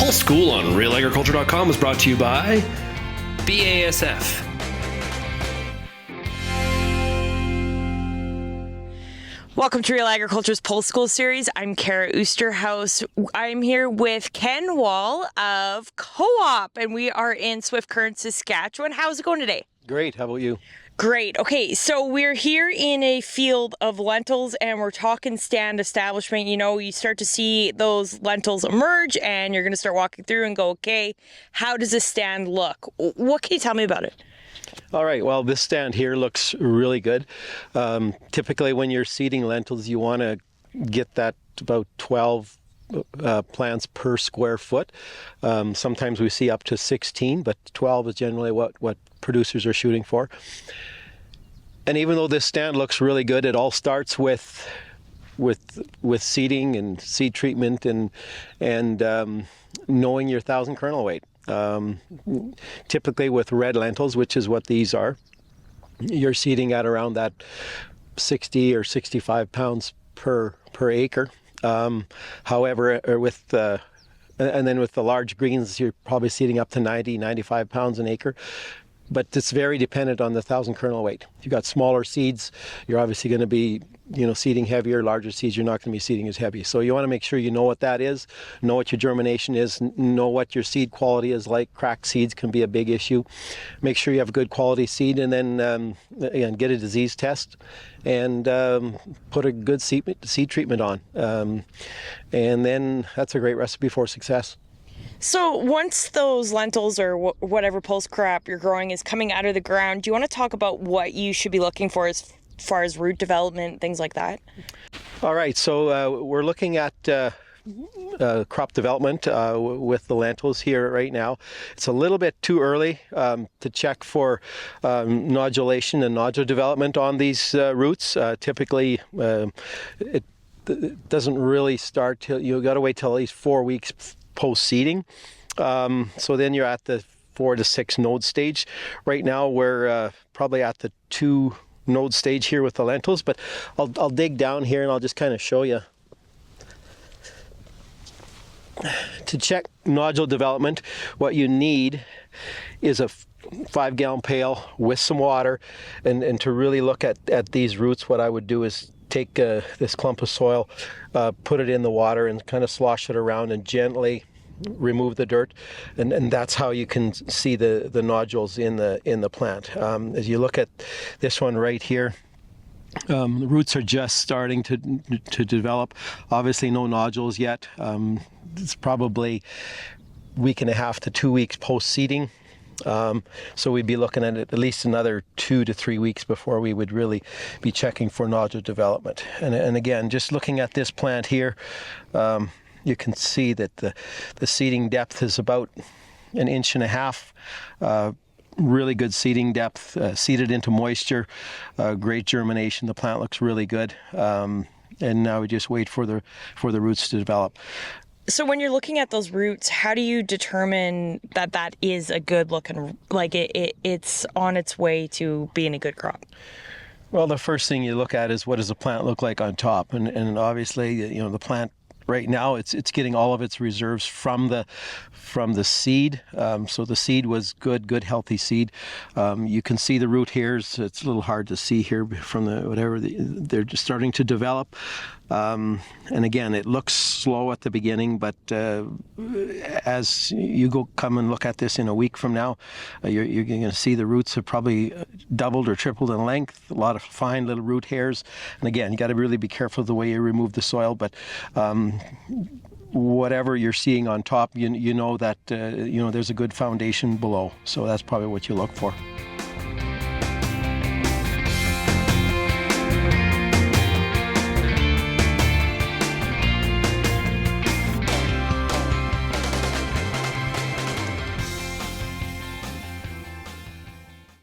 Pulse School on RealAgriculture.com is brought to you by BASF. Welcome to Real Agriculture's Pulse School series. I'm Kara Oosterhouse. I'm here with Ken Wall of Co-op, and we are in Swift Current, Saskatchewan. How's it going today? Great. How about you? Great. Okay, so we're here in a field of lentils, and we're talking stand establishment. You know, you start to see those lentils emerge, and you're going to start walking through and go, okay, how does this stand look? What can you tell me about it? All right, well, this stand here looks really good. Typically when you're seeding lentils, you want to get that about 12 plants per square foot. Sometimes we see up to 16, but 12 is generally what producers are shooting for. And even though this stand looks really good, it all starts with seeding and seed treatment and knowing your 1,000 kernel weight. Typically with red lentils, which is what these are, you're seeding at around that 60 or 65 pounds per acre. However, and then with the large greens, you're probably seeding up to 90, 95 pounds an acre. But it's very dependent on the 1,000 kernel weight. If you've got smaller seeds, you're obviously going to be, seeding heavier. Larger seeds, you're not going to be seeding as heavy. So you want to make sure you know what that is, know what your germination is, know what your seed quality is like. Cracked seeds can be a big issue. Make sure you have a good quality seed, and then again, get a disease test and put a good seed treatment on. And then that's a great recipe for success. So once those lentils or whatever pulse crop you're growing is coming out of the ground, do you want to talk about what you should be looking for as far as root development, things like that? All right, so we're looking at crop development with the lentils here right now. It's a little bit too early to check for nodulation and nodule development on these roots. Typically, it doesn't really start till you got to wait till at least 4 weeks post-seeding. So then you're at the 4 to 6 node stage. Right now we're probably at the 2 node stage here with the lentils, but I'll dig down here and I'll just kind of show you. To check nodule development, what you need is a 5-gallon pail with some water, and to really look at these roots, what I would do is take this clump of soil, put it in the water and kind of slosh it around and gently remove the dirt, and that's how you can see the nodules in the plant. As you look at this one right here, the roots are just starting to develop. Obviously no nodules yet. It's probably week and a half to 2 weeks post-seeding. So we'd be looking at least another 2 to 3 weeks before we would really be checking for nodule development. And again, just looking at this plant here, you can see that the seeding depth is about 1.5 inches. Really good seeding depth, seeded into moisture, great germination. The plant looks really good. And now we just wait for the roots to develop. So when you're looking at those roots, how do you determine that is a good looking, like it's on its way to being a good crop? Well, the first thing you look at is what does the plant look like on top, and obviously, the plant right now it's getting all of its reserves from the seed. So the seed was good healthy seed. You can see the root hairs. It's a little hard to see here from they're just starting to develop. And again, it looks slow at the beginning, but as you come and look at this in a week from now, you're going to see the roots have probably doubled or tripled in length, a lot of fine little root hairs. And again, you got to really be careful the way you remove the soil, but whatever you're seeing on top, you know that there's a good foundation below. So that's probably what you look for.